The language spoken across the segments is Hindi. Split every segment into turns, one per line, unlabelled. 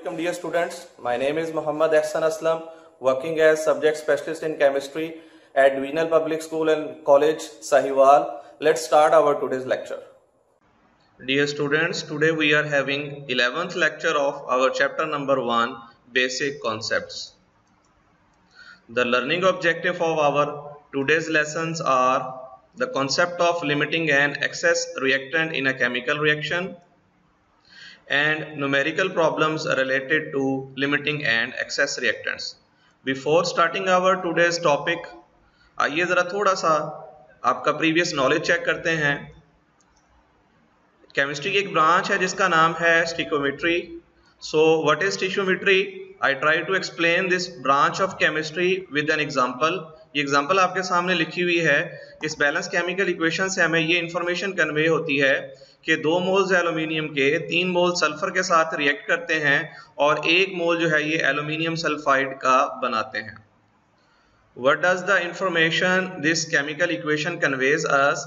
Assalamualaikum dear students. My name is Muhammad Ehsan Aslam, working as subject specialist in chemistry at Divisional Public School and College, Sahiwal. Let's start our today's lecture. Dear students, today we are having 11th lecture of our chapter number 1, Basic Concepts. The learning objective of our today's lessons are the concept of limiting an excess reactant in a chemical reaction, and numerical problems related to limiting and excess reactants. Before starting our today's topic, आइए ज़रा थोड़ा सा आपका प्रीवियस नॉलेज चेक करते हैं। केमिस्ट्री की एक ब्रांच है जिसका नाम है stoichiometry. So what is stoichiometry? I try to explain this branch of chemistry with an example. ये एग्जांपल आपके सामने लिखी हुई है। इस बैलेंस केमिकल इक्वेशन से हमें ये इंफॉर्मेशन कन्वे होती है कि 2 मोल्स एल्यूमिनियम के 3 मोल सल्फर के साथ रिएक्ट करते हैं और 1 मोल जो है ये एल्यूमिनियम सल्फाइड का बनाते हैं। What does the information this chemical equation conveys us?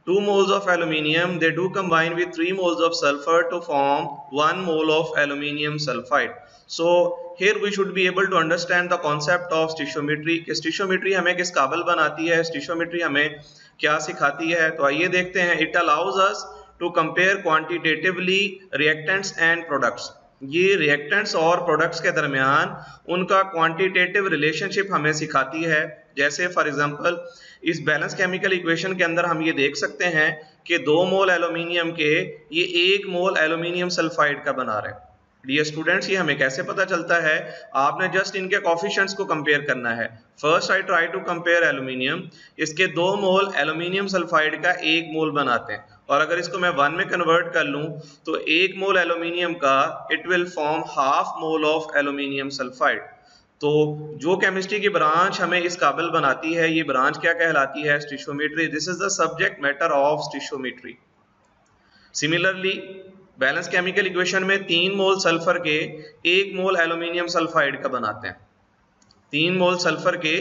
2 moles of aluminium, they do combine with 3 moles of sulfur to form 1 mole of aluminium sulfide. So here we should be able to understand the concept of stoichiometry. Stoichiometry हमें किस काबिल बनाती है, stoichiometry हमें क्या सिखाती है, तो आइए देखते हैं। It allows us to compare quantitatively reactants and products. ये रिएक्टेंट्स और प्रोडक्ट्स के दरमियान उनका क्वांटिटेटिव रिलेशनशिप हमें सिखाती है। जैसे फॉर एग्जांपल इस बैलेंस केमिकल इक्वेशन के अंदर हम ये देख सकते हैं कि 2 मोल एल्यूमिनियम के ये 1 मोल एल्यूमिनियम सल्फाइड का बना रहे हैं। डियर स्टूडेंट्स, ये हमें कैसे पता चलता है? आपने जस्ट इनके कोफिशिएंट्स को कंपेयर करना है। First I try to compare aluminium, इसके 2 मोल एल्यूमिनियम सल्फाइड का 1 मोल बनाते हैं, और अगर इसको मैं 1 में कन्वर्ट कर लूं तो 1 मोल एल्यूमिनियम का it will form half mole of aluminium sulphide. तो जो केमिस्ट्री की ब्रांच हमें इस काबिल बनाती है, ये ब्रांच क्या कहलाती है? Stoichiometry. This is the subject matter of stoichiometry. Similarly balance chemical equation में 3 मोल सल्फर के 1 मोल एल्यूमिनियम सल्फाइड का बनाते हैं। 3 मोल सल्फर के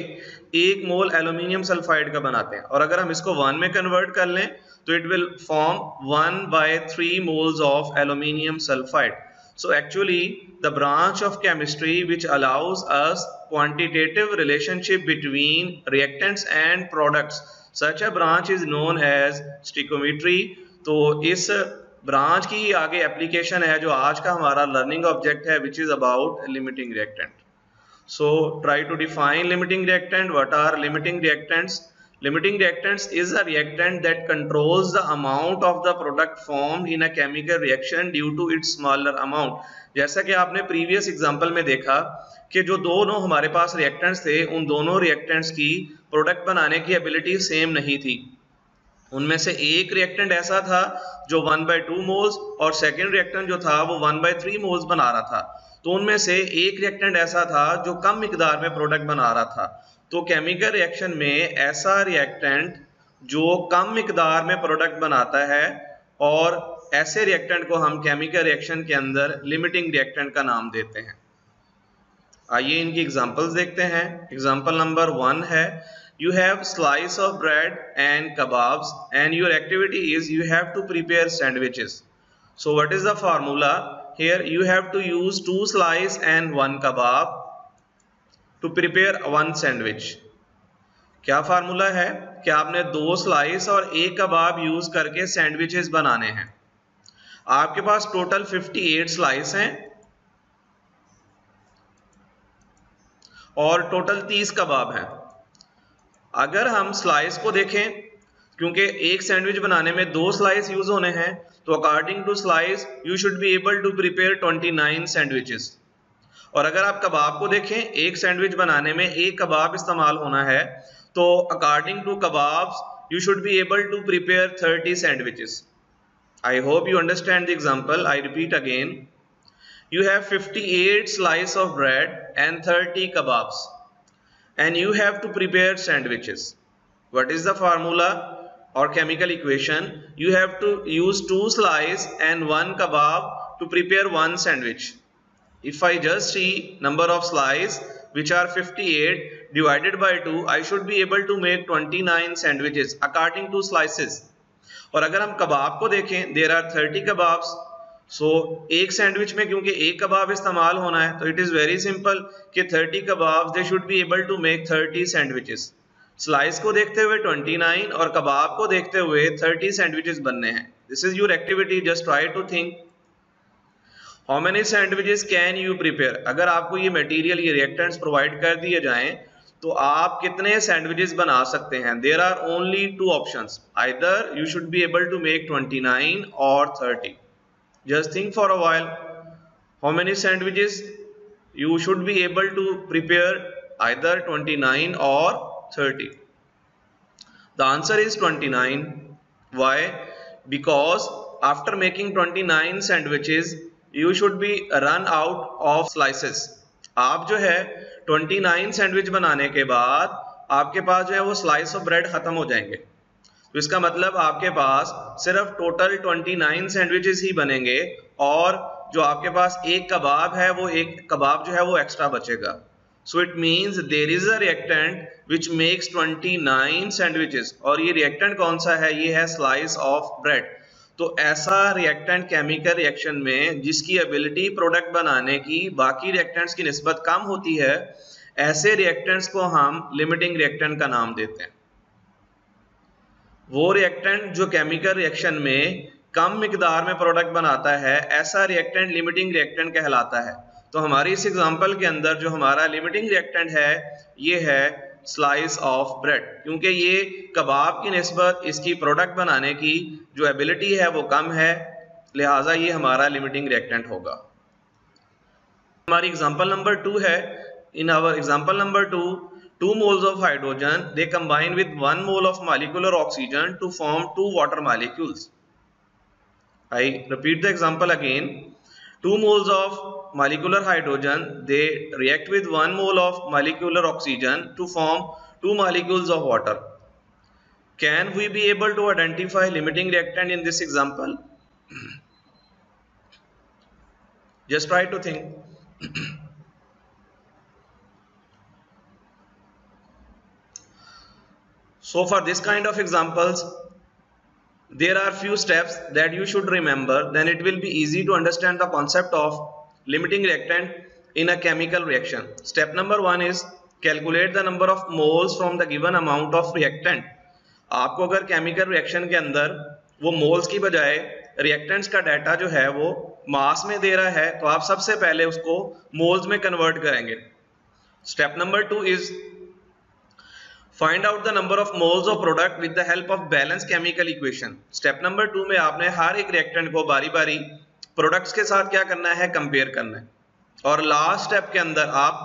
1 मोल एल्यूमिनियम सल्फाइड का बनाते हैं, और अगर हम इसको 1 में कन्वर्ट कर लें तो it will form 1/3 moles of aluminium sulfide. So actually the branch of chemistry which allows us quantitative relationship between reactants and products, such a branch is known as stoichiometry. तो इस ब्रांच की आगे एप्लीकेशन है जो आज का हमारा लर्निंग ऑब्जेक्ट है, which is about limiting reactant. So try to define limiting reactant. What are limiting reactants? Limiting reactants is a reactant that controls the amount of the product formed in a chemical reaction due to its smaller amount. जैसा कि आपने प्रीवियस एग्जांपल में देखा कि जो दोनों हमारे पास रिएक्टेंट्स थे, उन दोनों रिएक्टेंट्स की प्रोडक्ट बनाने की एबिलिटी सेम नहीं थी। उनमें से एक रिएक्टेंट ऐसा था जो 1/2 मोल्स और सेकेंड रिएक्टेंट जो था वो 1/3 मोल्स बना रहा था। तो उनमें से एक रिएक्टेंट ऐसा था जो कम मिकदार में प्रोडक्ट बना रहा था। तो केमिकल रिएक्शन में ऐसा रिएक्टेंट जो कम मिकदार में प्रोडक्ट बनाता है, और ऐसे रिएक्टेंट को हम केमिकल रिएक्शन के अंदर लिमिटिंग रिएक्टेंट का नाम देते हैं। आइए इनकी एग्जांपल्स देखते हैं। एग्जांपल नंबर 1 है, you have slice of bread and kebabs and your activity is you have to prepare sandwiches. So what is the formula? Here you have to use 2 slice and 1 kebab to prepare 1 sandwich. क्या फार्मूला है कि आपने 2 स्लाइस और 1 कबाब यूज करके सैंडविचेस बनाने हैं। आपके पास टोटल 58 स्लाइस हैं और टोटल 30 कबाब हैं। अगर हम स्लाइस को देखें, क्योंकि एक सैंडविच बनाने में 2 स्लाइस यूज होने हैं, तो according to slice you should be able to prepare 29 sandwiches. और अगर आप कबाब को देखें, एक सैंडविच बनाने में 1 कबाब इस्तेमाल होना है, तो according to kebabs you should be able to prepare 30 sandwiches. I hope you understand the example. I repeat again, you have 58 slice of bread and 30 kebabs and you have to prepare sandwiches. What is the formula or chemical equation? You have to use 2 slice and 1 kebab to prepare 1 sandwich. If I just see number of slice which are 58 divided by 2, I should be able to make 29 sandwiches according to slices. और अगर हम कबाब को देखें, there are 30 kebabs, सो एक सैंडविच में क्योंकि एक कबाब इस्तेमाल होना है तो इट इज़ वेरी सिंपल कि 30 kebab they should be able to make 30 sandwiches. Slice को देखते हुए 29 और कबाब को देखते हुए 30 सैंडविचेस बनने हैं। This is your activity, just try to think how many sandwiches can you prepare. अगर आपको ये मटेरियल, ये रिएक्टेंट्स प्रोवाइड कर दिए जाएं तो आप कितने सैंडविचेस बना सकते हैं। There are only two options, either you should be able to make 29 और 30। Just think for a while, how many sandwiches you should be able to prepare, either 29 or 30. The answer is 29. Why? Because after making 29 sandwiches, you should be run out of slices. आप जो है 29 सैंडविच बनाने के बाद आपके पास जो है वो स्लाइस ऑफ ब्रेड खत्म हो जाएंगे। तो इसका मतलब आपके पास सिर्फ टोटल 29 सैंडविचेस ही बनेंगे और जो आपके पास एक कबाब है वो एक कबाब जो है वो एक्स्ट्रा बचेगा। So it means there is a reactant which makes 29 sandwiches, और ये रिएक्टेंट कौन सा है? ये है स्लाइस ऑफ ब्रेड। तो ऐसा रिएक्टेंट केमिकल रिएक्शन में जिसकी एबिलिटी प्रोडक्ट बनाने की बाकी रिएक्टेंट्स की निस्बत कम होती है, ऐसे रिएक्टेंट्स को हम लिमिटिंग रिएक्टेंट का नाम देते हैं। वो रिएक्टेंट जो केमिकल रिएक्शन में कम मिकदार में प्रोडक्ट बनाता है, ऐसा रिएक्टेंट लिमिटिंग रिएक्टेंट कहलाता है। तो हमारी इस एग्जांपल के अंदर जो हमारा लिमिटिंग रिएक्टेंट है ये है स्लाइस ऑफ ब्रेड, क्योंकि ये कबाब की निस्बत इसकी प्रोडक्ट बनाने की जो एबिलिटी है वो कम है, लिहाजा ये हमारा लिमिटिंग रिएक्टेंट होगा। हमारी एग्जांपल नंबर 2 है। In our example number 2 moles of hydrogen they combine with 1 mole of molecular oxygen to form 2 water molecules. I repeat the example again. 2 moles of molecular hydrogen they react with 1 mole of molecular oxygen to form 2 molecules of water. Can we be able to identify limiting reactant in this example? Just try to think. So for this kind of examples, there are few steps that you should remember, then it will be easy to understand the concept of limiting reactant in a chemical reaction. Step number 1 is calculate the number of moles from the given amount of reactant. आपको अगर केमिकल रिएक्शन के अंदर वो मोल्स की बजाय रिएक्टेंट्स का डाटा जो है वो मास में दे रहा है, तो आप सबसे पहले उसको मोल्स में कन्वर्ट करेंगे। Step number 2 is find out the number of moles of product with the help of balance chemical equation. Step number 2 में आपने हर एक रिएक्टेंट को बारी बारी प्रोडक्ट्स के साथ क्या करना है, कंपेयर करना है, और लास्ट स्टेप के अंदर आप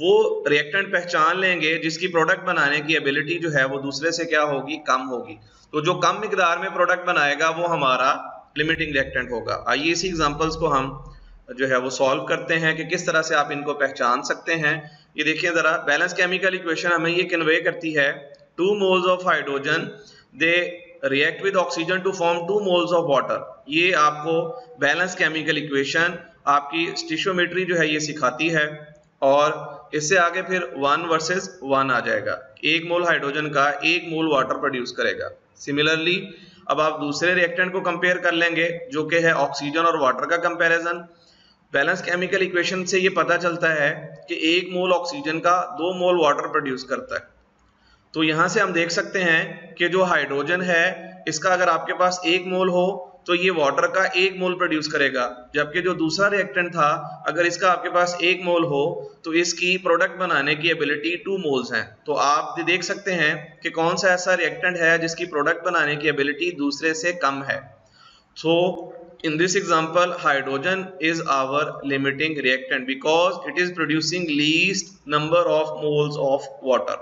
वो रिएक्टेंट पहचान लेंगे जिसकी प्रोडक्ट बनाने की एबिलिटी जो है वो दूसरे से क्या होगी, कम होगी। तो जो कम मिकदार में प्रोडक्ट बनाएगा वो हमारा लिमिटिंग रिएक्टेंट होगा। आइए इसी एग्जांपल्स को हम जो है वो सॉल्व करते हैं कि किस तरह से आप इनको पहचान सकते हैं। ये देखिए जरा, बैलेंस केमिकल इक्वेशन हमें ये कन्वे करती है 2 moles of hydrogen they react with oxygen to form 2 moles of water. ये आपको बैलेंस केमिकल इक्वेशन आपकी स्टिशियोमेट्री जो है ये सिखाती है, और इससे आगे फिर 1 वर्सेस 1 आ जाएगा। 1 मोल हाइड्रोजन का 1 मोल वाटर प्रोड्यूस करेगा। सिमिलरली अब आप दूसरे रिएक्टेंट को कंपेयर कर लेंगे जो कि है ऑक्सीजन और वाटर का कंपैरिजन। बैलेंस केमिकल इक्वेशन से ये पता चलता है कि 1 मोल ऑक्सीजन का 2 मोल वाटर प्रोड्यूस करता है। तो यहाँ से हम देख सकते हैं कि जो हाइड्रोजन है इसका अगर आपके पास 1 मोल हो तो ये वाटर का 1 मोल प्रोड्यूस करेगा, जबकि जो दूसरा रिएक्टेंट था अगर इसका आपके पास 1 मोल हो तो इसकी प्रोडक्ट बनाने की एबिलिटी 2 मोल्स है। तो आप देख सकते हैं कि कौन सा ऐसा रिएक्टेंट है जिसकी प्रोडक्ट बनाने की एबिलिटी दूसरे से कम है। सो in this example hydrogen is our limiting reactant because it is producing least number of moles of water.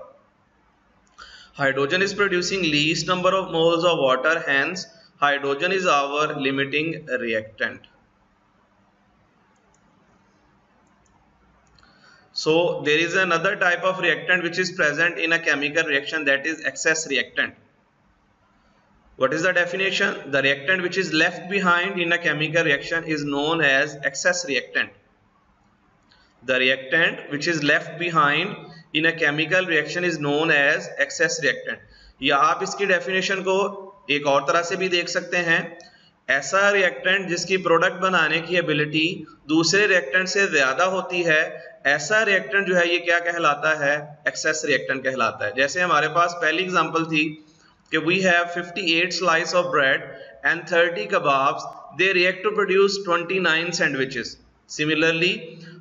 Hydrogen is producing least number of moles of water, hence hydrogen is our limiting reactant. So there is another type of reactant which is present in a chemical reaction, that is excess reactant. What is the definition? The reactant which is left behind in a chemical reaction is known as excess reactant. The reactant which is left behind in a chemical reaction is known as excess reactant. या आप इसकी definition को एक और तरह से भी देख सकते हैं। ऐसा रिएक्टेंट जिसकी प्रोडक्ट बनाने की एबिलिटी दूसरे रिएक्टेंट से ज्यादा होती है, ऐसा रिएक्टेंट जो है ये क्या कहलाता है? एक्सेस रिएक्टेंट कहलाता है। जैसे हमारे पास पहली एग्जांपल थी कि we have 58 slice of bread and 30 kebabs, they react to produce 29 sandwiches. Similarly,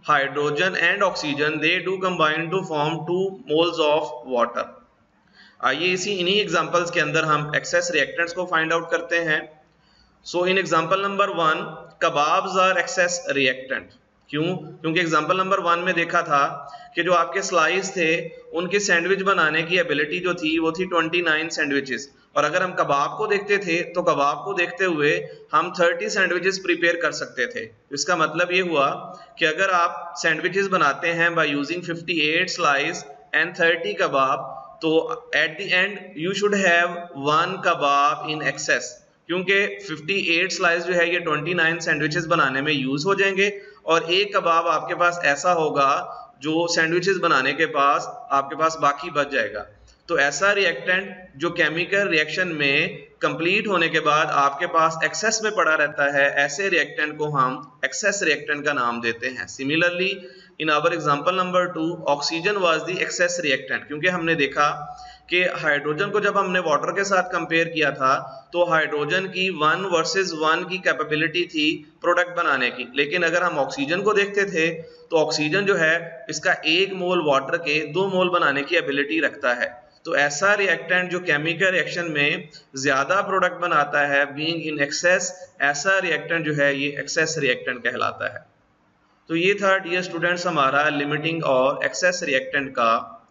hydrogen and oxygen they do combine to form 2 moles of water. आइए इन्हीं एग्जांपल्स के अंदर हम एक्सेस रिएक्टेंट्स को फाइंड आउट करते हैं। So in example number 1, kebabs are excess reactant. क्यों? क्योंकि एग्जांपल नंबर 1 में देखा था कि जो आपके स्लाइस थे उनकी सैंडविच बनाने की एबिलिटी जो थी वो थी 29 सैंडविचेस, और अगर हम कबाब को देखते थे तो कबाब को देखते हुए हम 30 सैंडविचेस प्रिपेयर कर सकते थे। इसका मतलब ये हुआ कि अगर आप सैंडविचेस बनाते हैं बाय यूजिंग 58 स्लाइस एंड 30 कबाब, तो at the end you should have 1 kebab in excess, क्योंकि 58 स्लाइस जो है ये 29 सैंडविचेस बनाने में यूज हो जाएंगे, और एक कबाब आपके पास ऐसा होगा जो सैंडविचेस बनाने के पास आपके पास बाकी बच जाएगा। तो ऐसा रिएक्टेंट जो केमिकल रिएक्शन में कंप्लीट होने के बाद आपके पास एक्सेस में पड़ा रहता है, ऐसे रिएक्टेंट को हम एक्सेस रिएक्टेंट का नाम देते हैं। Similarly in our example number 2, oxygen was the excess reactant, क्योंकि हमने देखा कि हाइड्रोजन को जब हमने वाटर के साथ कंपेयर किया था तो हाइड्रोजन की 1 वर्सेस 1 की कैपेबिलिटी थी प्रोडक्ट बनाने की, लेकिन अगर हम ऑक्सीजन को देखते थे तो ऑक्सीजन जो है इसका 1 मोल वाटर के 2 मोल बनाने की एबिलिटी रखता है। तो ऐसा रिएक्टेंट जो केमिकल रिएक्शन में ज्यादा प्रोडक्ट बनाता है, बीइंग इन एक्सेस, ऐसा रिएक्टेंट जो है ये एक्सेस रिएक्टेंट कहलाता है। तो ये था डियर स्टूडेंट्स हमारा लिमिटिंग और एक्सेस रिएक्टेंट का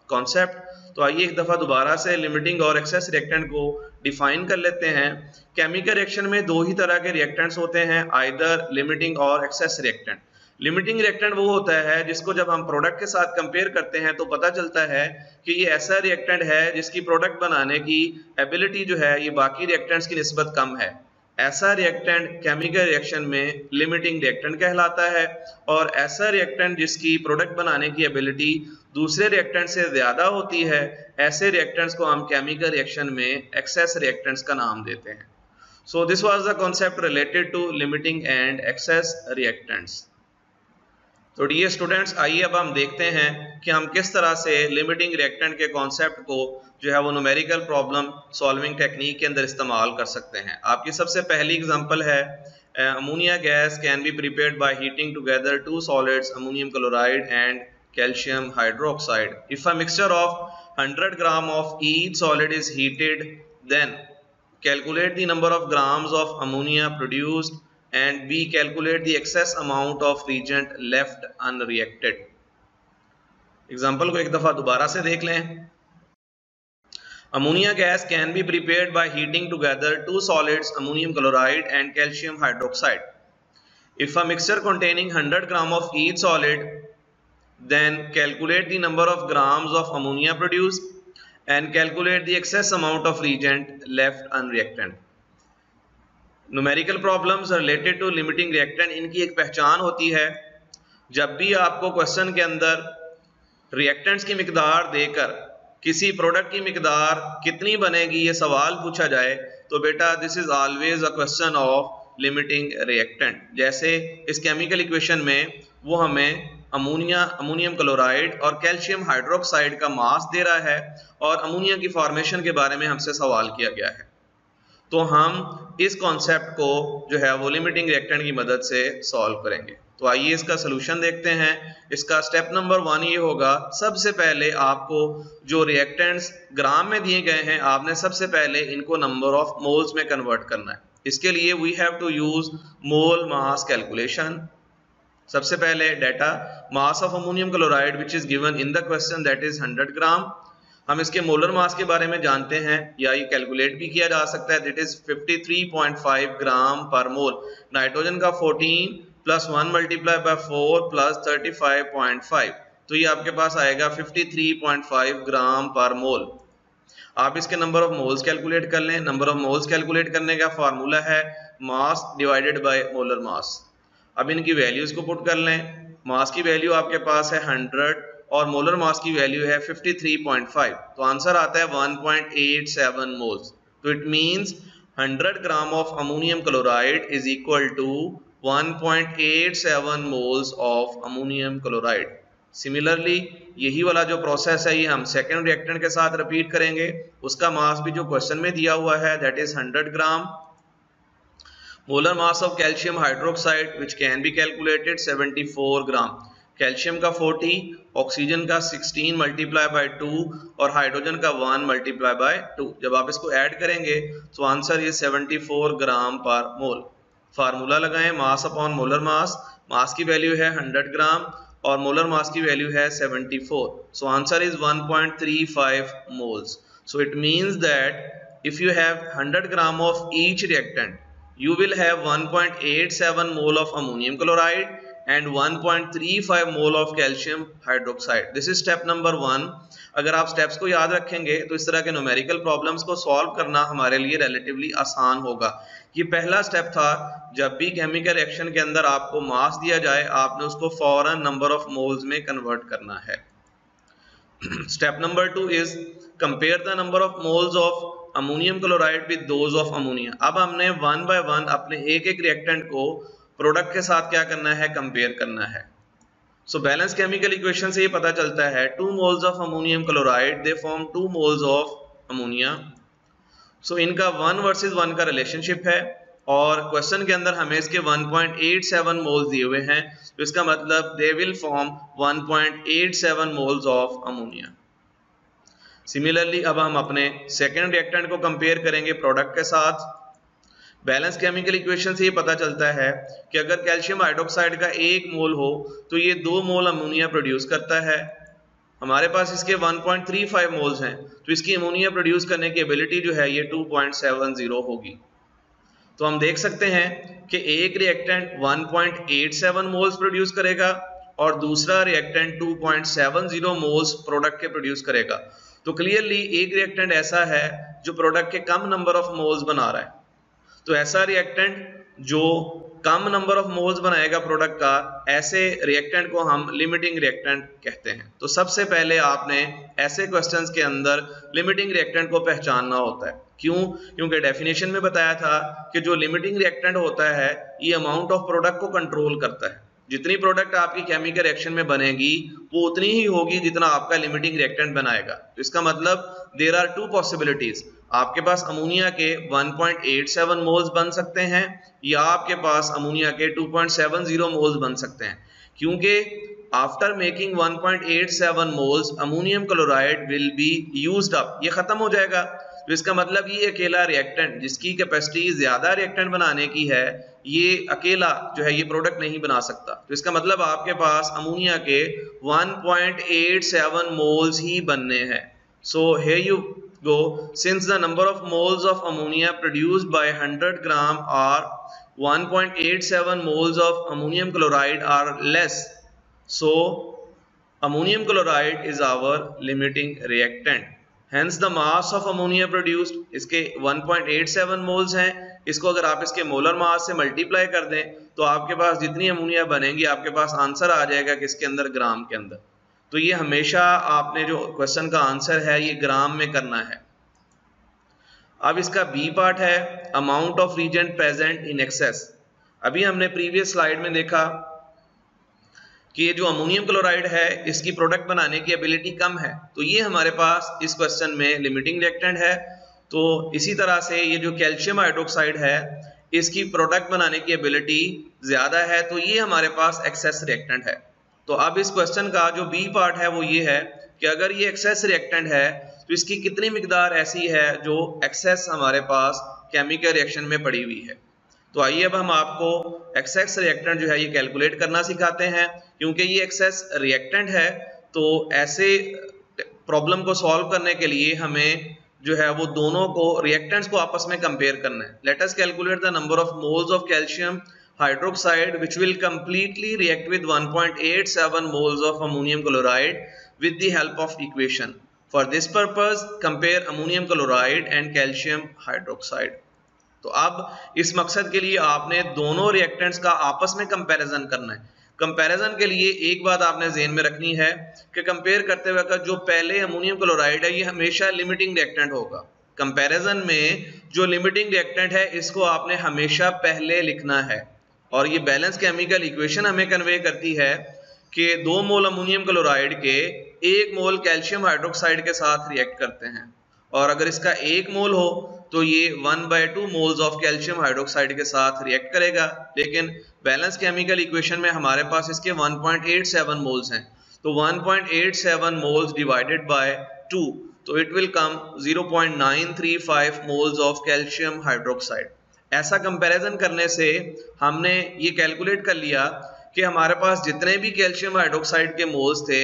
कॉन्सेप्ट। तो आइए एक दफा दोबारा से लिमिटिंग और एक्सेस रिएक्टेंट को डिफाइन कर लेते हैं। केमिकल रिएक्शन में 2 ही तरह के रिएक्टेंट्स होते हैं, आइदर लिमिटिंग और एक्सेस रिएक्टेंट। लिमिटिंग रिएक्टेंट वो होता है जिसको जब हम प्रोडक्ट के साथ कंपेयर करते हैं तो पता चलता है कि ये ऐसा रिएक्टेंट है जिसकी प्रोडक्ट बनाने की एबिलिटी जो है ये बाकी रिएक्टेंट्स की निस्बत कम है। ऐसा रिएक्टेंट केमिकल रिएक्शन में लिमिटिंग रिएक्टेंट कहलाता है, और ऐसा रिएक्टेंट जिसकी प्रोडक्ट बनाने की एबिलिटी दूसरे रिएक्टेंट से ज्यादा होती है, ऐसे रिएक्टेंट्स को हम केमिकल रिएक्शन में एक्सेस रिएक्टेंट्स का नाम देते हैं। So this was the concept related to limiting and excess reactants. तो डियर स्टूडेंट्स, आइए अब हम देखते हैं कि हम किस तरह से लिमिटिंग रिएक्टेंट के कॉन्सेप्ट को जो है वो न्यूमेरिकल प्रॉब्लम सॉल्विंग टेक्निक के अंदर इस्तेमाल कर सकते हैं। आपकी सबसे पहली एग्जांपल है ammonia gas can be prepared by heating together 2 solids ammonium chloride and calcium hydroxide. If a mixture of 100 gram of each solid is heated, then calculate the number of grams of ammonia produced and B, calculate the excess amount of reagent left unreacted. Example को एक दफा दोबारा से देख लें। Ammonia gas can be prepared by heating together 2 solids ammonium chloride and calcium hydroxide. If a mixture containing 100 gram of each solid, then calculate the number of grams of ammonia produced and calculate the excess amount of reagent left unreacted. Numerical problems related to limiting reactant, इनकी एक पहचान होती है, जब भी आपको क्वेश्चन के अंदर रिएक्टेंट्स की मिकदार देकर किसी प्रोडक्ट की मिकदार कितनी बनेगी ये सवाल पूछा जाए तो बेटा this is always a question of limiting reactant. जैसे इस केमिकल इक्वेशन में वो हमें अमोनियम क्लोराइड और कैल्शियम हाइड्रोक्साइड का मास दे रहा है और अमोनिया की फॉर्मेशन के बारे में हमसे सवाल किया गया है, तो हम इस कॉन्सेप्ट को जो है वो लिमिटिंग रिएक्टेंट की मदद से सॉल्व करेंगे। तो आइए इसका सोल्यूशन देखते हैं। इसका स्टेप नंबर 1 ये होगा, सबसे पहले आपको जो रिएक्टेंट्स ग्राम में दिए गए हैं आपने सबसे पहले इनको नंबर ऑफ मोल्स में कन्वर्ट करना है। इसके लिए we have to use mole mass calculation. सबसे पहले data mass of ammonium chloride which is given in the question that is 100 gram. हम इसके मोलर मास के बारे में जानते हैं या ये कैलकुलेट भी किया जा सकता है, दैट इज 53.5 ग्राम पर मोल। नाइट्रोजन का 14 प्लस 1 मल्टीप्लाई बाय 4 प्लस 35.5, तो ये आपके पास आएगा 53.5 ग्राम पर मोल। आप इसके नंबर ऑफ मोल्स कैलकुलेट कर लें। नंबर ऑफ मोल्स कैलकुलेट करने का फार्मूला है मास डिवाइडेड बाय मोलर मास। अब इनकी वैल्यूज को पुट कर लें। मास की वैल्यू आपके पास है 100 और मोलर मास की वैल्यू है 53.5, तो आंसर आता है 1.87 मोल्स। तो it means 100 gram of ammonium chloride is equal to 1.87 moles of ammonium chloride. Similarly यही वाला जो प्रोसेस है ये हम सेकेंड रिएक्टेंट के साथ रिपीट करेंगे। उसका मास भी जो क्वेश्चन में दिया हुआ है that is 100 gram. Molar mass of calcium hydroxide which can be calculated 74 gram. Calcium का 40, ऑक्सीजन का 16 मल्टीप्लाई बाय 2 और हाइड्रोजन का 1 मल्टीप्लाई बाय 2। जब आप इसको ऐड करेंगे तो आंसर ये 74 ग्राम पर मोल। फार्मूला लगाएं, मास अपॉन मोलर मास। मास की वैल्यू है 100 ग्राम और मोलर मास की वैल्यू है 74। So answer is 1.35 moles. So it means that if you have 100 gram of each reactant you will have 1.87 mole of ammonium chloride and 1.35 mole of calcium hydroxide. This is step number 1. अगर आप स्टेप्स को याद रखेंगे तो इस तरह के न्यूमेरिकल प्रॉब्लम्स को सॉल्व करना हमारे लिए रिलेटिवली आसान होगा। ये पहला स्टेप था। जब भी केमिकल रिएक्शन के अंदर आपको मास दिया जाए आपने उसको फौरन नंबर ऑफ मोल्स में कन्वर्ट करना है। Step number 2 is compare the number of moles of ammonium chloride with those of ammonia. अब हमने वन बाय वन अपने एक एक रिएक्टेंट को प्रोडक्ट के साथ क्या करना है, कंपेयर करना है। सो बैलेंस केमिकल इक्वेशन से ये पता चलता है 2 moles of ammonium chloride they form 2 moles of ammonia. So इनका 1 वर्सेस 1 का रिलेशनशिप है और क्वेश्चन के अंदर हमें इसके 1.87 मोल्स दिए हुए हैं, तो इसका मतलब they will form 1.87 moles of ammonia. Similarly अब हम अपने सेकेंड रिएक्टेंट को कंपेयर करेंगे प्रोडक्ट के साथ। बैलेंस केमिकल इक्वेशन से ये पता चलता है कि अगर कैल्शियम हाइड्रोक्साइड का 1 मोल हो तो ये 2 मोल अमोनिया प्रोड्यूस करता है। हमारे पास इसके 1.35 मोल्स हैं तो इसकी अमोनिया प्रोड्यूस करने की एबिलिटी जो है ये 2.70 होगी। तो हम देख सकते हैं कि एक रिएक्टेंट 1.87 मोल्स प्रोड्यूस करेगा और दूसरा रिएक्टेंट 2.70 मोल्स प्रोडक्ट के प्रोड्यूस करेगा। तो क्लियरली एक रिएक्टेंट ऐसा है जो प्रोडक्ट के कम नंबर ऑफ मोल्स बना रहा है। तो ऐसा रिएक्टेंट जो कम नंबर ऑफ मोल्स बनाएगा प्रोडक्ट का, ऐसे रिएक्टेंट को हम लिमिटिंग रिएक्टेंट कहते हैं। तो सबसे पहले आपने ऐसे क्वेश्चंस के अंदर लिमिटिंग रिएक्टेंट को पहचानना होता है। क्यों? क्योंकि डेफिनेशन में बताया था कि जो लिमिटिंग रिएक्टेंट होता है ये अमाउंट ऑफ प्रोडक्ट को कंट्रोल करता है। जितनी प्रोडक्ट आपकी केमिकल रिएक्शन में बनेगी वो उतनी ही होगी जितना आपका लिमिटिंग रिएक्टेंट बनाएगा। तो इसका मतलब देयर आर 2 पॉसिबिलिटीज। आपके पास अमोनिया के 1.87 मोल्स बन सकते हैं या आपके पास अमोनिया के 2.70 मोल्स बन सकते हैं, क्योंकि after making 1.87 moles ammonium chloride will be used up, ये खत्म हो जाएगा। तो इसका मतलब ये अकेला रिएक्टेंट जिसकी कैपेसिटी ज्यादा रिएक्टेंट बनाने की है ये अकेला जो है ये प्रोडक्ट नहीं बना सकता। तो इसका मतलब आपके पास अमोनिया के 1.87 मोल्स ही बनने हैं। So here you go, since the number of moles of ammonia produced by 100 gram or 1.87 moles of ammonium chloride are less, so ammonium chloride is our limiting reactant. Hence the mass of ammonia produced, इसके 1.87 moles हैं, इसको अगर आप इसके मोलर मास से मल्टीप्लाई कर दें तो आपके पास जितनी अमोनिया बनेंगी आपके पास आंसर आ जाएगा किसके अंदर, ग्राम के अंदर। तो ये हमेशा आपने जो क्वेश्चन का आंसर है ये ग्राम में करना है। अब इसका बी पार्ट है amount of reagent present in access. अभी हमने प्रीवियस स्लाइड में देखा कि ये जो अमोनियम क्लोराइड है इसकी प्रोडक्ट बनाने की एबिलिटी कम है, तो ये हमारे पास इस क्वेश्चन में लिमिटिंग रिएक्टेंट है। तो इसी तरह से ये जो कैल्शियम हाइड्रोक्साइड है इसकी प्रोडक्ट बनाने की एबिलिटी ज्यादा है, तो ये हमारे पास एक्सेस रिएक्टेंट है। तो अब इस क्वेश्चन का जो बी पार्ट है वो ये है कि अगर ये एक्सेस रिएक्टेंट है तो इसकी कितनी मिकदार ऐसी है जो एक्सेस हमारे पास केमिकल रिएक्शन में पड़ी हुई है। तो आइए अब हम आपको एक्सेस रिएक्टेंट जो है ये कैलकुलेट करना सिखाते हैं। क्योंकि ये एक्सेस रिएक्टेंट है तो ऐसे प्रॉब्लम को सॉल्व करने के लिए हमें जो है वो दोनों को रिएक्टेंट्स को आपस में कंपेयर करना है। Let us calculate the number of moles of calcium hydroxide which will completely react with 1.87 moles of ammonium chloride with the help of equation. For this purpose compare ammonium chloride and calcium hydroxide. तो अब इस मकसद के लिए आपने दोनों रिएक्टेंट्स का आपस में कंपैरिजन करना है। कंपैरिजन के लिए एक बात आपने ज़हन में रखनी है कि कंपेयर करते वक्त जो पहले अमोनियम क्लोराइड है ये हमेशा लिमिटिंग रिएक्टेंट होगा कंपैरिजन में जो लिमिटिंग रिएक्टेंट है इसको आपने हमेशा पहले लिखना है। और ये बैलेंस केमिकल इक्वेशन हमें कन्वे करती है कि 2 मोल अमोनियम क्लोराइड के 1 मोल कैल्शियम हाइड्रोक्साइड के साथ रिएक्ट करते हैं, और अगर इसका 1 मोल हो तो ये 1/2 मोल्स ऑफ कैल्शियम हाइड्रोक्साइड के साथ रिएक्ट करेगा। लेकिन बैलेंस केमिकल इक्वेशन में हमारे पास इसके 1.87 मोल्स हैं, तो 1.87 मोल्स डिवाइडेड बाय 2, तो it will come 0.935 moles of calcium hydroxide. ऐसा कंपैरिजन करने से हमने ये कैलकुलेट कर लिया कि हमारे पास जितने भी कैल्शियम हाइड्रोक्साइड के मोल्स थे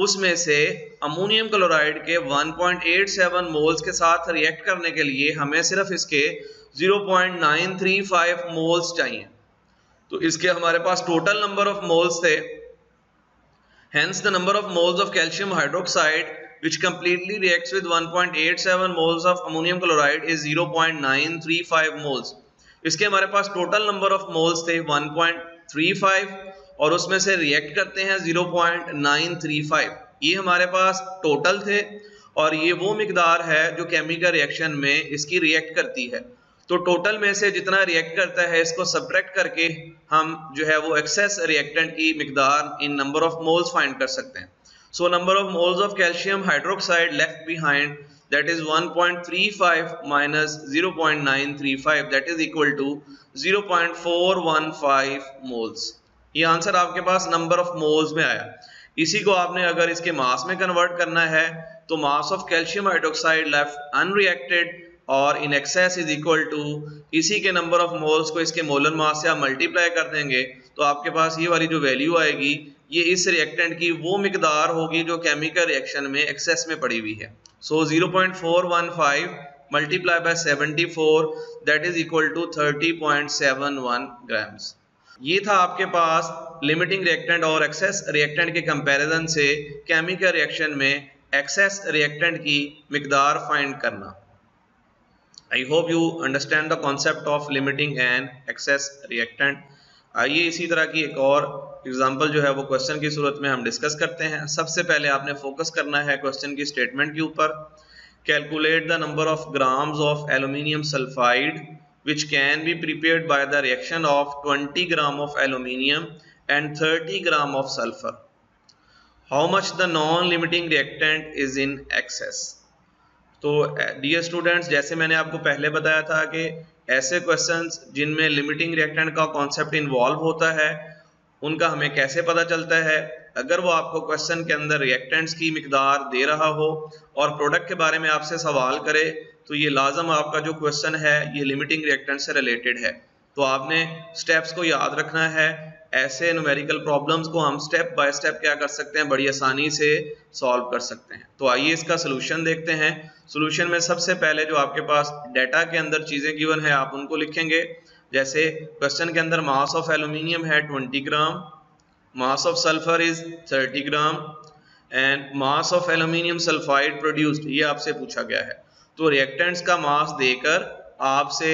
उसमें से अमोनियम क्लोराइड के 1.87 मोल्स के साथ रिएक्ट करने के लिए हमें सिर्फ इसके 0.935 मोल्स चाहिए। तो इसके हमारे पास टोटल नंबर ऑफ मोल्स थे, hence the number of moles of calcium hydroxide which completely reacts with 1.87 moles of ammonium chloride is 0.935 moles। इसके हमारे पास टोटल नंबर ऑफ मोल्स थे 1.35 और उसमें से रिएक्ट करते हैं 0.935। ये हमारे पास टोटल थे और ये वो मिकदार है जो केमिकल रिएक्शन में इसकी रिएक्ट करती है। तो टोटल में से जितना रिएक्ट करता है इसको सब्ट्रैक्ट करके हम जो है वो एक्सेस रिएक्टेंट की मिकदार इन नंबर ऑफ मोल्स फाइंड कर सकते हैं। So number of moles of calcium hydroxide left behind, that is 1.35 minus 0.935, that is equal to 0.415 moles। ये आंसर आपके पास नंबर ऑफ मोल्स में आया। इसी को आपने अगर इसके मास में कन्वर्ट करना है तो mass of calcium hydroxide left unreacted और in excess is equal to इसी के नंबर ऑफ मोल्स को इसके मोलर मास से आप मल्टीप्लाई कर देंगे तो आपके पास ये वाली जो वैल्यू आएगी ये इस रिएक्टेंट की वो मिकदार होगी जो केमिकल रिएक्शन में एक्सेस में पड़ी हुई है। सो 0.415 multiply by 74 that is equal to 30.71 grams. ये था आपके पास लिमिटिंग रिएक्टेंट और एक्सेस रिएक्टेंट के कंपैरिजन से केमिकल रिएक्शन में एक्सेस रिएक्टेंट की मिकदार फाइंड करना। I hope you understand the concept of limiting and excess reactant. आइए इसी तरह की एक और एग्जाम्पल जो है वो क्वेश्चन की सूरत में हम डिस्कस करते हैं। सबसे पहले आपने फोकस करना है क्वेश्चन की स्टेटमेंट के ऊपर। Calculate the number of grams of aluminium sulphide which can be prepared by the reaction of 20 gram of aluminium and 30 gram of sulfur. How much the non-limiting reactant is in excess? तो डियर स्टूडेंट्स, जैसे मैंने आपको पहले बताया था कि ऐसे क्वेश्चंस जिनमें लिमिटिंग रिएक्टेंट का कॉन्सेप्ट इन्वॉल्व होता है उनका हमें कैसे पता चलता है। अगर वो आपको क्वेश्चन के अंदर रिएक्टेंट्स की मिकदार दे रहा हो और प्रोडक्ट के बारे में आपसे सवाल करे तो ये लाजम आपका जो क्वेश्चन है ये लिमिटिंग रिएक्टेंट से रिलेटेड है। तो आपने स्टेप्स को याद रखना है। ऐसे न्यूमेरिकल प्रॉब्लम्स को हम स्टेप बाय स्टेप क्या कर सकते हैं, बड़ी आसानी से सॉल्व कर सकते हैं। तो आइए इसका सोल्यूशन देखते हैं। सोल्यूशन में सबसे पहले जो आपके पास डाटा के अंदर चीज़ें गिवन है आप उनको लिखेंगे। जैसे क्वेश्चन के अंदर मास ऑफ एल्यूमिनियम है 20 gram, mass of sulphur is 30 gram and mass of aluminium sulphide produced, ये आपसे पूछा गया है। तो रिएक्टेंट्स का मास देकर आपसे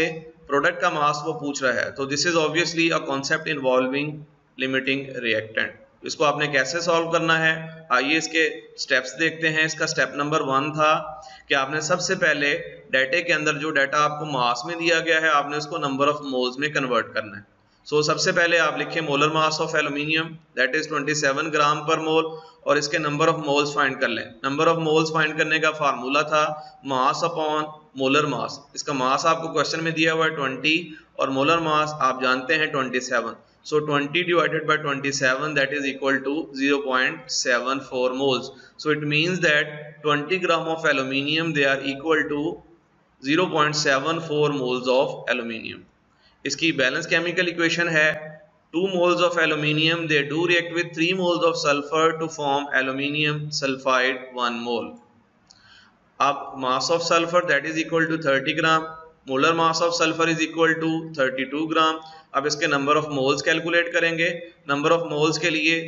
प्रोडक्ट का मास वो पूछ रहा है। तो this is obviously a concept involving limiting reactant. इसको आपने कैसे सॉल्व करना है, आइए इसके स्टेप्स देखते हैं। इसका स्टेप नंबर 1 था कि आपने सबसे पहले डाटे के अंदर जो डाटा आपको मास में दिया गया है आपने उसको नंबर ऑफ मोल्स में कन्वर्ट करना है। सो सबसे पहले आप लिखिए molar mass of aluminium that is 27 ग्राम पर मोल और इसके नंबर ऑफ मोल्स फाइंड कर लें। नंबर ऑफ मोल्स फाइंड करने का फार्मूला था मास अपॉन मोलर मास। इसका मास आपको क्वेश्चन में दिया हुआ है 20 और मोलर मास आप जानते हैं 27। सो 20 divided by 27 that is equal to 0.74 moles. So it means that 20 gram of aluminium they are equal to 0.74 moles of aluminium. इसकी बैलेंस केमिकल इक्वेशन है 2 moles of aluminium they do react with 3 moles of sulfur to form aluminium sulfide 1 mole। अब mass of sulfur that is equal to 30 gram, molar mass of sulfur is equal to 32 gram। अब इसके number of moles कैलकुलेट करेंगे। number of moles के लिए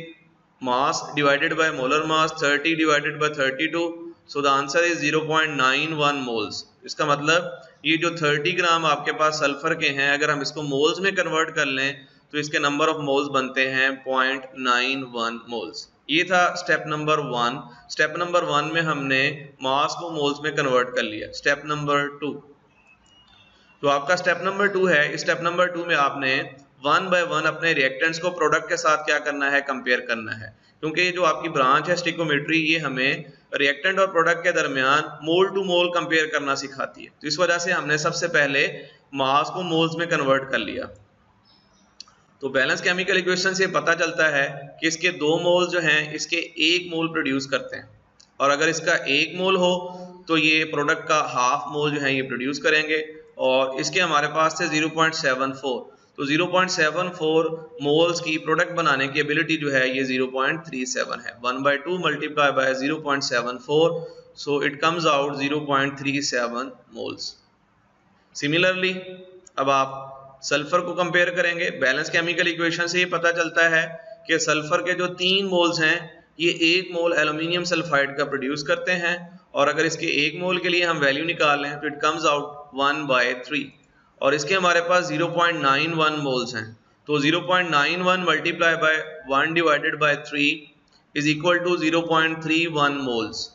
mass divided by molar mass 30 divided by 32, so the answer is 0.91 moles। इसका मतलब ये जो 30 ग्राम आपके पास सल्फर के हैं अगर हम इसको मोल्स में कन्वर्ट कर लें तो इसके नंबर ऑफ मोल्स बनते हैं 0.91 मोल्स। ये था स्टेप नंबर 1। स्टेप नंबर 1 में हमने मास को मोल्स में कन्वर्ट कर लिया। स्टेप नंबर 2, तो आपका स्टेप नंबर 2 है। इस स्टेप नंबर 2 में आपने 1 बाय 1 अपने रिएक्टेंट्स को प्रोडक्ट के साथ क्या करना है, कंपेयर करना है। क्योंकि ये जो आपकी ब्रांच है स्टिकोमेट्री, ये हमें रिएक्टेंट और प्रोडक्ट के दरमियान मोल टू मोल कंपेयर करना सिखाती है। तो इस वजह से हमने सबसे पहले मास को मोल्स में कन्वर्ट कर लिया। तो बैलेंस केमिकल इक्वेशन से पता चलता है कि इसके 2 मोल जो हैं इसके 1 मोल प्रोड्यूस करते हैं, और अगर इसका 1 मोल हो तो ये प्रोडक्ट का हाफ मोल जो है ये प्रोड्यूस करेंगे, और इसके हमारे पास थे 0.74, तो 0.74 मोल्स की प्रोडक्ट बनाने की एबिलिटी जो है ये 0.37 है। 1/2 multiply by 0.74, so it comes out 0.37 moles. Similarly अब आप सल्फर को कंपेयर करेंगे। बैलेंस केमिकल इक्वेशन से ये पता चलता है कि सल्फर के जो 3 मोल्स हैं ये 1 मोल एल्यूमिनियम सल्फाइड का प्रोड्यूस करते हैं, और अगर इसके 1 मोल के लिए हम वैल्यू निकाल लें तो इट कम्स आउट 1/3, और इसके हमारे पास 0.91 मोल्स हैं। तो 0.91 multiply by 1 divided by 3 is equal to 0.31 moles.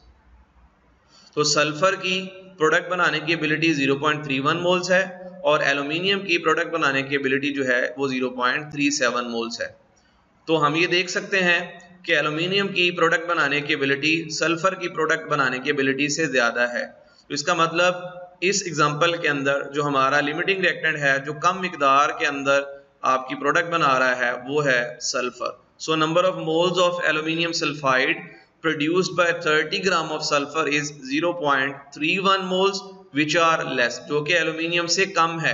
तो सल्फर की प्रोडक्ट बनाने की एबिलिटी 0.31 मोल्स है, और एल्यूमिनियम की प्रोडक्ट बनाने की एबिलिटी जो है वो 0.37 मोल्स है। तो हम ये देख सकते हैं कि एल्यूमिनियम की प्रोडक्ट बनाने की एबिलिटी सल्फर की प्रोडक्ट बनाने की एबिलिटी से ज़्यादा है। तो इसका मतलब इस एग्जांपल के अंदर जो हमारा लिमिटिंग रिएक्टेंट है, जो कम मिकदार के अंदर आपकी प्रोडक्ट बना रहा है, वो है sulphur. So number of moles of aluminium sulphide produced by 30 gram of sulfur is 0.31 moles which are less, जो कि एल्यूमिनियम से कम है।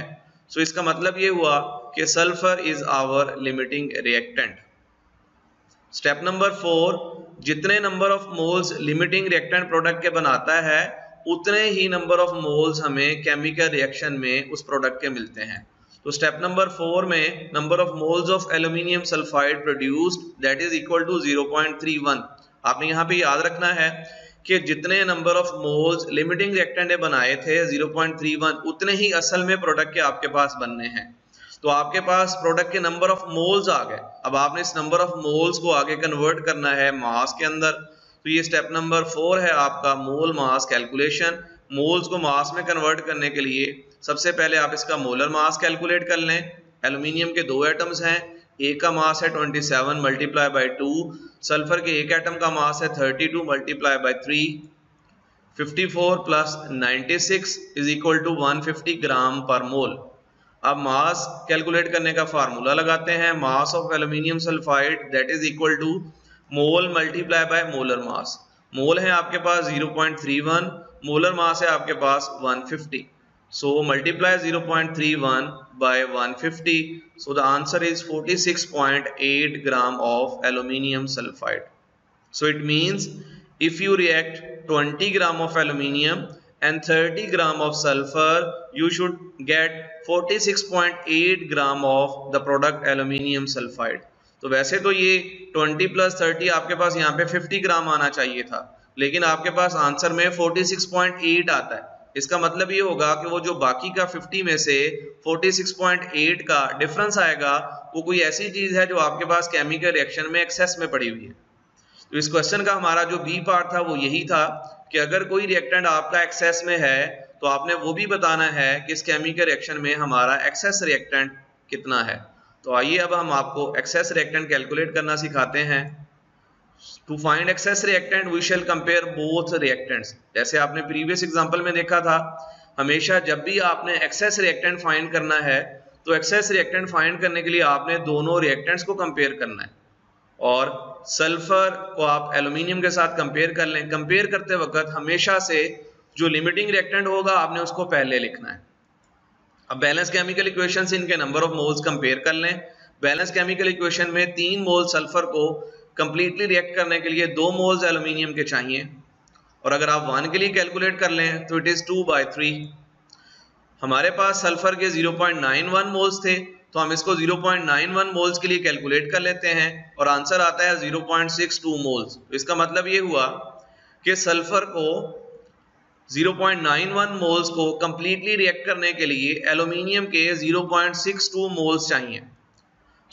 सो इसका मतलब ये हुआ कि sulphur is our limiting reactant. Step number 4, जितने number of moles limiting reactant product के बनाता है उतने ही नंबर ऑफ मोल्स हमें केमिकल रिएक्शन में उस प्रोडक्ट के मिलते हैं। तो स्टेप नंबर 4 में number of moles of aluminium sulphide produced that is equal to 0.31। आपने यहाँ पे याद रखना है कि जितने number of moles limiting reactant ने बनाए थे 0.31, उतने ही असल में प्रोडक्ट के आपके पास बनने हैं। तो आपके पास प्रोडक्ट के नंबर ऑफ मोल्स आ गए। अब आपने इस नंबर ऑफ मोल्स को आगे कन्वर्ट करना है मास के अंदर। तो ये स्टेप नंबर 4 है आपका मोल मास कैलकुलेशन। मोल्स को मास में कन्वर्ट करने के लिए सबसे पहले आप इसका मोलर मास कैलकुलेट कर लें। एल्यूमिनियम के 2 एटम्स हैं, एक का मास है 27 मल्टीप्लाई बाय 2, सल्फर के एक एटम का मास है 32 multiply by 3, 54 plus 96 is equal to 150 gram पर मोल। अब मास कैलकुलेट करने का फार्मूला लगाते हैं। Mass of aluminium sulphide that is equal to mole multiply by molar mass. Mole है आपके पास 0.31, मोलर मास है आपके पास 150, so multiply 0.31 by 150, so the answer is 46.8 gram of aluminium sulfide. So it means if you react 20 gram of aluminium and 30 gram of sulfur, you should get 46.8 gram of the product aluminium sulfide. तो वैसे तो ये 20 प्लस 30 आपके पास यहाँ पे 50 ग्राम आना चाहिए था, लेकिन आपके पास आंसर में 46.8 आता है। इसका मतलब ये होगा कि वो जो बाकी का 50 में से 46.8 का डिफरेंस आएगा वो कोई ऐसी चीज है जो आपके पास केमिकल रिएक्शन में एक्सेस में पड़ी हुई है। तो इस क्वेश्चन का हमारा जो बी पार्ट था वो यही था कि अगर कोई रिएक्टेंट आपका एक्सेस में है तो आपने वो भी बताना है कि इस केमिकल रिएक्शन में हमारा एक्सेस रिएक्टेंट कितना है। तो आइए अब हम आपको एक्सेस रिएक्टेंट कैलकुलेट करना सिखाते हैं। To find excess reactant we shall compare both reactants। जैसे आपने प्रीवियस एग्जांपल में देखा था, हमेशा जब भी आपने एक्सेस रिएक्टेंट फाइंड करना है तो एक्सेस रिएक्टेंट फाइंड करने के लिए आपने दोनों रिएक्टेंट्स को कंपेयर करना है, और सल्फर को आप एल्यूमिनियम के साथ कंपेयर कर लें। कंपेयर करते वक्त हमेशा से जो लिमिटिंग रिएक्टेंट होगा आपने उसको पहले लिखना है। अब बैलेंस केमिकल इक्वेशन से इनके नंबर ऑफ मोल्स कंपेयर कर लें। बैलेंस केमिकल इक्वेशन में 3 मोल सल्फर को कंप्लीटली रिएक्ट करने के लिए 2 मोल्स एल्यूमिनियम के चाहिए, और अगर आप 1 के लिए कैलकुलेट कर लें तो इट इज 2/3। हमारे पास सल्फर के 0.91 मोल्स थे, तो हम इसको 0.91 मोल्स के लिए कैलकुलेट कर लेते हैं और आंसर आता है 0.62 मोल्स। तो इसका मतलब ये हुआ कि सल्फर को 0.91 मोल्स को कंप्लीटली रिएक्ट करने के लिए एल्यूमिनियम के 0.62 मोल्स चाहिए।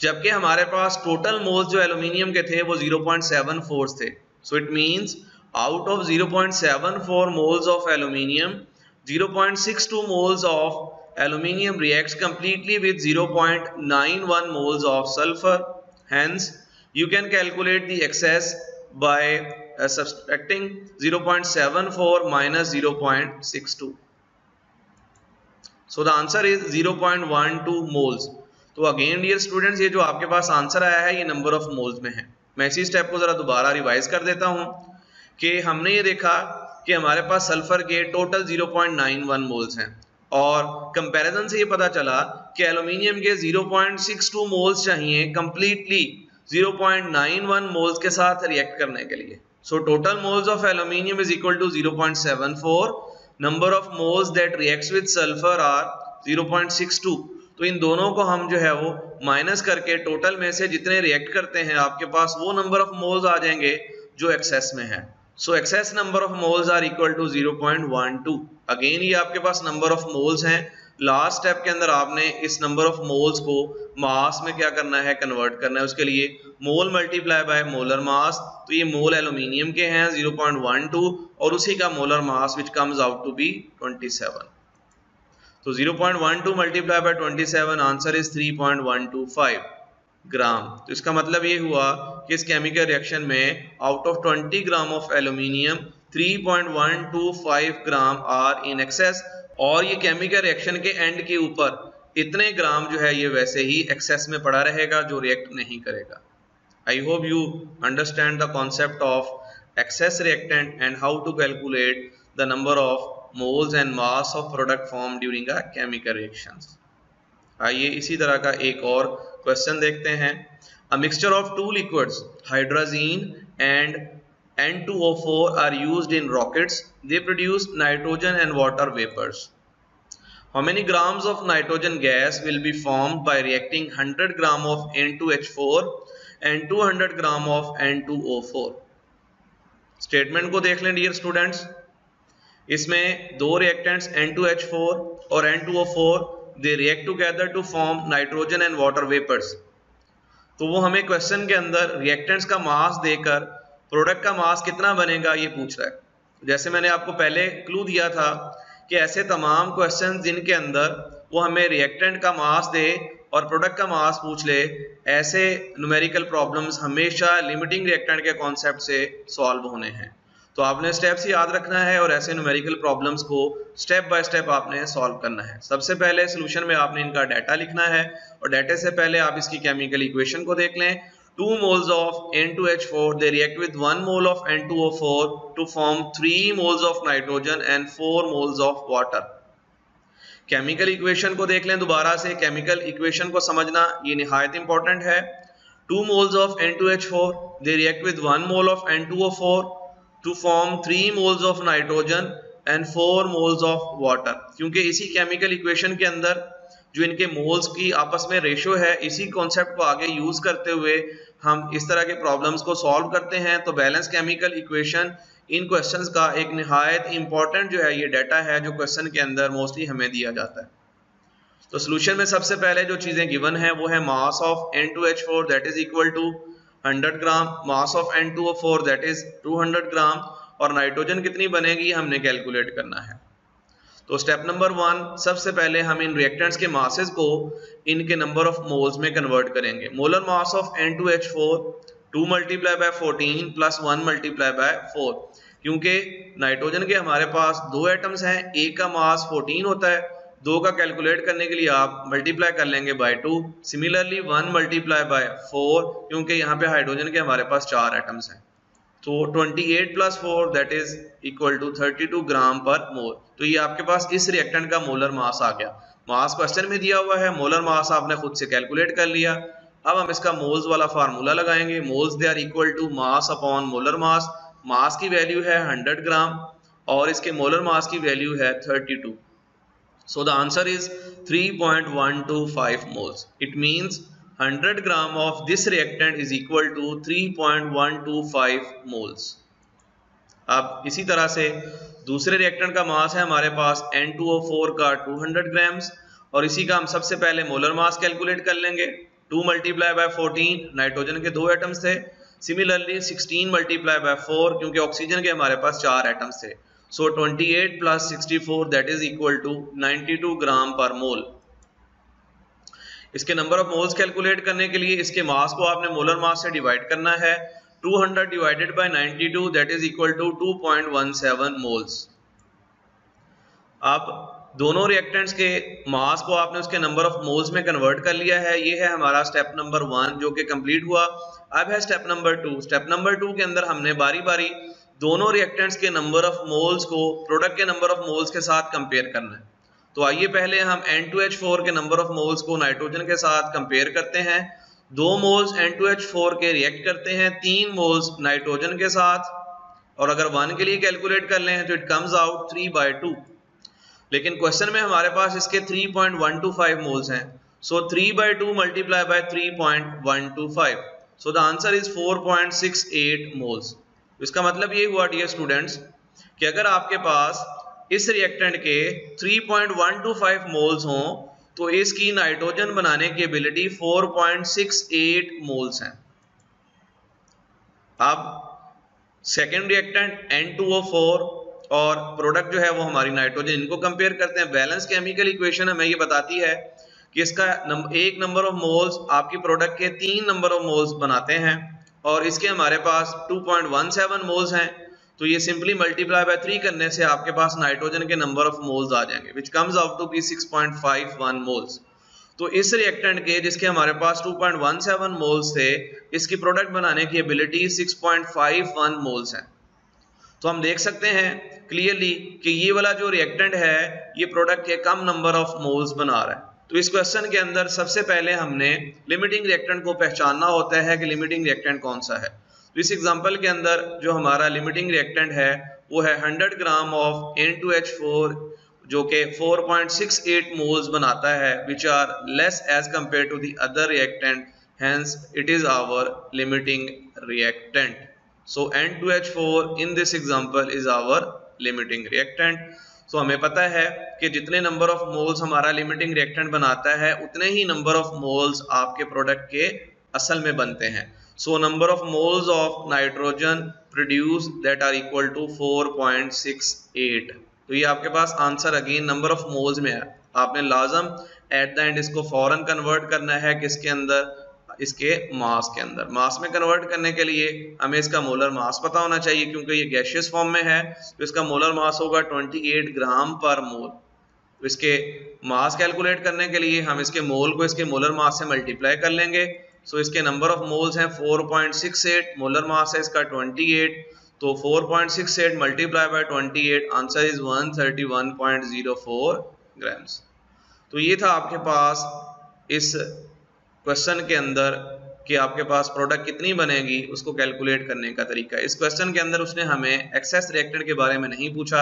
जबकि हमारे पास टोटल मोल्स जो एल्यूमिनियम के थे वो 0.74 थे। सो it means out of 0.74 moles of aluminium 0.62 moles of aluminium reacts completely with 0.91 moles of sulfur. Hence, you can calculate the excess by subtracting 0.74 minus 0.62. So the answer is 0.12 moles. तो अगेन डियर स्टूडेंट्स, ये जो आपके पास आंसर आया है ये नंबर ऑफ मोल्स में है। मैं इसी स्टेप को जरा दोबारा रिवाइज कर देता हूं कि हमने ये देखा कि हमारे पास सल्फर के टोटल 0.91 मोल्स हैं और कंपैरिजन से ये पता चला कि एल्यूमिनियम के 0.62 मोल्स चाहिए कंप्लीटली 0.91 मोल्स के साथ रिएक्ट करने के लिए। So total moles of aluminium is equal to 0.74, number of moles that reacts with sulphur are 0.62। तो इन दोनों को हम जो है वो माइनस करके टोटल में से जितने रिएक्ट करते हैं आपके पास वो नंबर ऑफ मोल्स आ जाएंगे जो एक्सेस में है। So excess number of moles are equal to 0.12। Again ये आपके पास नंबर ऑफ मोल्स हैं। लास्ट स्टेप के अंदर आपने इस नंबर ऑफ मोल्स को मास में क्या करना है, कन्वर्ट करना है। उसके लिए मोल मल्टीप्लाई बाय मोलर मास, तो ये मोल एल्यूमिनियम के हैं 0.12 और उसी का molar mass which comes out to be 27। तो 0.12 multiply by 27, answer is 3.125 gram. तो इसका मतलब ये हुआ कि इस केमिकल रिएक्शन में out of 20 gram of aluminium 3.125 gram are in excess, और ये केमिकल रिएक्शन के एंड के ऊपर इतने ग्राम जो है ये वैसे ही एक्सेस में पड़ा रहेगा जो रिएक्ट नहीं करेगा। I hope you understand the concept of excess reactant and how to calculate the number of moles and mass of product form during a chemical reactions. आइए इसी तरह का एक और क्वेश्चन देखते हैं। A mixture of two liquids hydrazine and N2O4 are used in rockets. They produce nitrogen and water vapors. How many grams of nitrogen gas will be formed by reacting 100 gram of N2H4 and 200 gram of N2O4? Statement को देख लें डियर स्टूडेंट्स। इसमें दो रिएक्टेंट्स N2H4 और N2O4 they react together to form nitrogen and water vapors. तो वो हमें क्वेश्चन के अंदर रिएक्टेंट्स का मास देकर प्रोडक्ट का मास कितना बनेगा ये पूछ रहा है। जैसे मैंने आपको पहले क्लू दिया था कि ऐसे तमाम क्वेश्चन जिनके अंदर वो हमें रिएक्टेंट का मास दे और प्रोडक्ट का मास पूछ ले, ऐसे न्यूमेरिकल प्रॉब्लम्स हमेशा लिमिटिंग रिएक्टेंट के कॉन्सेप्ट से सॉल्व होने हैं। तो आपने स्टेप्स याद रखना है और ऐसे न्यूमेरिकल प्रॉब्लम्स को स्टेप बाय स्टेप आपने सॉल्व करना है। सबसे पहले सोल्यूशन में आपने इनका डाटा लिखना है और डाटे से पहले आप इसकी केमिकल इक्वेशन को देख लें। 2 moles of N2H4 they react with 1 mole of N2O4 to form 3 moles of nitrogen and 4 moles of water. Chemical equation को देख लें दोबारा से। केमिकल इक्वेशन को समझना ये निहायत इंपॉर्टेंट है। 2 moles of N2H4 they react with 1 mole of N2O4 to form 3 moles of nitrogen and 4 moles of water। क्योंकि इसी केमिकल इक्वेशन के अंदर जो इनके मोल्स की आपस में रेशो है, इसी कॉन्सेप्ट को आगे यूज करते हुए हम इस तरह के प्रॉब्लम्स को सॉल्व करते हैं। तो balance chemical equation in questions का एक निहायत इंपॉर्टेंट जो है ये डाटा है जो क्वेश्चन के अंदर मोस्टली हमें दिया जाता है। तो सोल्यूशन में सबसे पहले जो चीजें गिवन है वो है mass of N2H4 that is equal to 100 gram, mass of N2O4 that is 200 gram, और नाइट्रोजन कितनी बनेगी हमने कैलकुलेट करना है। तो स्टेप नंबर 1, सबसे पहले हम इन रिएक्टेंट्स के मासेस को इनके नंबर ऑफ मोल्स में कन्वर्ट करेंगे। Molar mass of N2H4 2 multiply by 14 plus 1 multiply by 4। क्योंकि नाइट्रोजन के हमारे पास दो एटम्स हैं, एक का मास 14 होता है, दो का कैलकुलेट करने के लिए आप मल्टीप्लाई कर लेंगे बाय 2। सिमिलरली 1 मल्टीप्लाई बाय 4, क्योंकि यहाँ पे हाइड्रोजन के हमारे पास 4 एटम्स हैं। तो 28 plus 4 that is equal to 32 gram पर मोल। तो ये आपके पास इस रिएक्टेंट का मोलर मास आ गया। मास क्वेश्चन में दिया हुआ है, मोलर मास आपने खुद से कैलकुलेट कर लिया। अब हम इसका मोल्स वाला फार्मूला लगाएंगे। Moles they are equal to mass upon molar mass. Mass की वैल्यू है 100 ग्राम और इसके मोलर मास की वैल्यू है 32। So the answer is 3.125 moles. It means 100 gram of this reactant is equal to 3.125 moles। अब इसी तरह से दूसरे रिएक्टेंट का मास है हमारे पास N2O4 का 200 ग्राम्स और इसी का हम सबसे पहले मोलर मास कैलकुलेट कर लेंगे। 2 मल्टीप्लाई बाय 14 नाइट्रोजन के 2 एटम्स थे। सिमिलरली 16 मल्टीप्लाई बाय 4 क्योंकि ऑक्सीजन के हमारे पास 4 एटम्स थे। सो 28 plus 64 that is equal to 92 gram पर मोल। इसके नंबर ऑफ मोल्स कैलकुलेट करने के लिए इसके मास को आपने मोलर मास से डिवाइड करना है। 200 divided by 92 that is equal to 2.17 moles. अब दोनों रिएक्टेंट्स के मास को आपने उसके नंबर ऑफ मोल्स में कन्वर्ट कर लिया है। ये है हमारा स्टेप नंबर 1 जो कि कंप्लीट हुआ। अब है स्टेप नंबर 2। स्टेप नंबर 2 के अंदर हमने बारी बारी दोनों रिएक्टेंट्स के नंबर ऑफ मोल्स को प्रोडक्ट के नंबर ऑफ मोल्स के साथ कंपेयर करना है। तो आइए पहले हम N2H4 के नंबर ऑफ मोल्स को नाइट्रोजन के साथ कंपेयर करते हैं। 2 मोल्स N2H4 के रिएक्ट करते हैं 3 मोल्स नाइट्रोजन के साथ, और अगर 1 के लिए कैलकुलेट कर लें तो इट कम्स आउट 3/2। लेकिन क्वेश्चन में हमारे पास इसके 3.125 मोल्स हैं। सो 3/2 multiply by 3.125, so the answer is 4.68 moles. इसका मतलब ये हुआ डियर स्टूडेंट्स कि अगर आपके पास इस रिएक्टेंट के 3.125 मोल्स हों तो इसकी नाइट्रोजन बनाने की एबिलिटी 4.68 मोल्स हैं। अब सेकेंड रिएक्टेंट N2O4 और प्रोडक्ट जो है वो हमारी नाइट्रोजन, इनको कंपेयर करते हैं। बैलेंस केमिकल इक्वेशन हमें ये बताती है कि इसका एक नंबर ऑफ मोल्स आपकी प्रोडक्ट के 3 नंबर ऑफ मोल्स बनाते हैं, और इसके हमारे पास 2.17 मोल्स हैं। तो ये सिंपली मल्टीप्लाई बाय 3 करने से आपके पास नाइट्रोजन के नंबर ऑफ मोल्स आ जाएंगे, which comes out to be 6.51 moles. तो इस रिएक्टेंट के जिसके हमारे पास 2.17 मोल्स थे, इसकी प्रोडक्ट बनाने की एबिलिटी 6.51 मोल्स है। तो हम देख सकते हैं क्लियरली कि ये वाला जो रिएक्टेंट है ये प्रोडक्ट के कम नंबर ऑफ मोल्स बना रहा है। तो इस क्वेश्चन के अंदर सबसे पहले हमने लिमिटिंग रिएक्टेंट को पहचानना होता है कि लिमिटिंग रिएक्टेंट कौन सा है। तो इस एग्जांपल के अंदर जो हमारा लिमिटिंग रिएक्टेंट है वो है 100 ग्राम ऑफ N2H4 जो कि 4.68 मोल्स बनाता है, which are less as compare to the other reactant, hence it is our limiting reactant. So N2H4 in this example is our limiting reactant. So हमें पता है कि जितने नंबर ऑफ मोल्स हमारा लिमिटिंग रिएक्टेंट बनाता है उतने ही नंबर ऑफ मोल्स आपके प्रोडक्ट के असल में बनते हैं। So number of moles of nitrogen produced that are equal to 4.68. तो ये आपके पास answer again number of moles में है। आपने लाजम एट द एंड इसको फौरन कन्वर्ट करना है किसके अंदर, इसके मास के अंदर। मास में कन्वर्ट करने के लिए हमें इसका मोलर मास पता होना चाहिए, क्योंकि ये गैसियस फॉर्म में है तो इसका मोलर मास होगा 28 ग्राम पर मोल। तो इसके मास कैलकुलेट करने के लिए हम इसके मोल को इसके मोलर मास से मल्टीप्लाई कर लेंगे। सो इसके नंबर ऑफ मोल्स हैं 4.68, मोलर मास है इसका 28, तो 4.68 multiply by 28, answer is 131.04 grams. तो ये था आपके पास इस क्वेश्चन के अंदर कि आपके पास प्रोडक्ट कितनी बनेगी उसको कैलकुलेट करने का तरीका। इस क्वेश्चन के अंदर उसने हमें एक्सेस रिएक्टेंट के बारे में नहीं पूछा,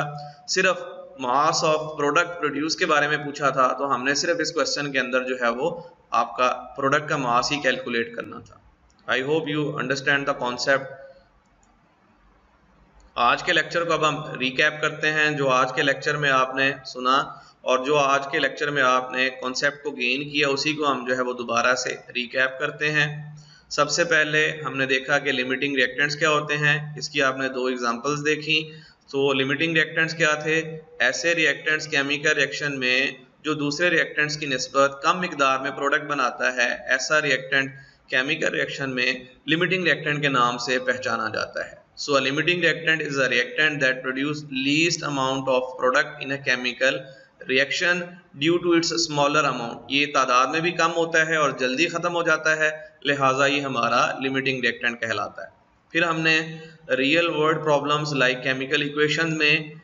सिर्फ मास ऑफ प्रोडक्ट प्रोड्यूस के बारे में पूछा था। तो हमने सिर्फ इस क्वेश्चन के अंदर जो है वो आपका प्रोडक्ट का मास ही कैलकुलेट करना था। आई hope you understand the concept. आज के लेक्चर को अब हम रिकैप करते हैं। जो आज के लेक्चर में आपने सुना और जो आज के लेक्चर में आपने कॉन्सेप्ट को गेन किया उसी को हम जो है वो दोबारा से रिकैप करते हैं। सबसे पहले हमने देखा कि लिमिटिंग रिएक्टेंट्स क्या होते हैं, इसकी आपने 2 एग्जांपल्स देखी। तो लिमिटिंग रिएक्टेंट्स क्या थे, ऐसे रिएक्टेंट्स केमिकल रिएक्शन में जो दूसरे रिएक्टेंट्स की निस्बत कम मिकदार में प्रोडक्ट बनाता है, ऐसा रिएक्टेंट केमिकल रिएक्शन में लिमिटिंग रिएक्टेंट के नाम से पहचाना जाता है। So a limiting reactant is a reactant that produce least amount of product in a chemical reaction due to its smaller amount। ये तादाद में भी कम होता है और जल्दी ख़त्म हो जाता है, लिहाजा ये हमारा लिमिटिंग रिएक्टेंट कहलाता है। फिर हमने real world problems like chemical equation में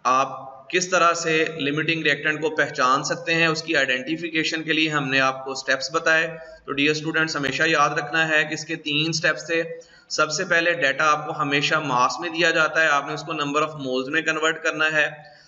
आप किस तरह से लिमिटिंग रिएक्टेंट को पहचान सकते हैं, उसकी आइडेंटिफिकेशन के लिए हमने आपको स्टेप्स बताए। तो डियर स्टूडेंट्स हमेशा याद रखना है कि इसके 3 स्टेप्स थे। सबसे पहले डाटा आपको हमेशा मास में दिया जाता है, आपने उसको नंबर ऑफ मोल्स में कन्वर्ट करना है।